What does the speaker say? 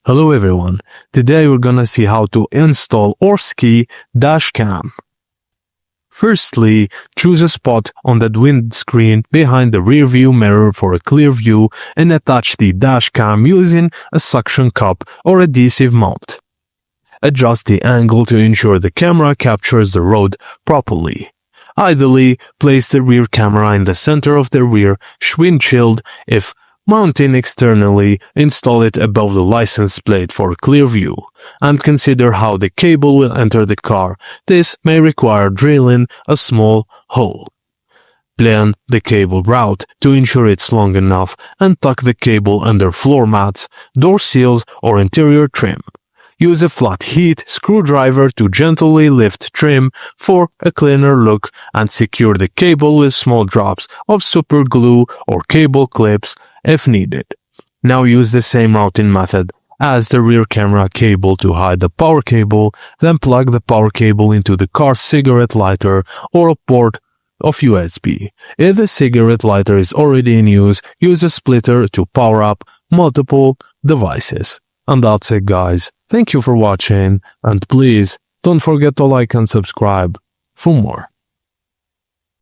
Hello everyone, today we're gonna see how to install Orskey dashcam. Firstly, choose a spot on the windscreen behind the rear view mirror for a clear view and attach the dashcam using a suction cup or adhesive mount. Adjust the angle to ensure the camera captures the road properly. Ideally, place the rear camera in the center of the rear windshield. If mounting externally, install it above the license plate for a clear view, and consider how the cable will enter the car. This may require drilling a small hole. Plan the cable route to ensure it's long enough and tuck the cable under floor mats, door seals, or interior trim. Use a flat heat screwdriver to gently lift trim for a cleaner look and secure the cable with small drops of super glue or cable clips if needed. Now use the same routing method as the rear camera cable to hide the power cable, then plug the power cable into the car's cigarette lighter or a port of USB. If the cigarette lighter is already in use, use a splitter to power up multiple devices. And that's it, guys. Thank you for watching, and please don't forget to like and subscribe for more.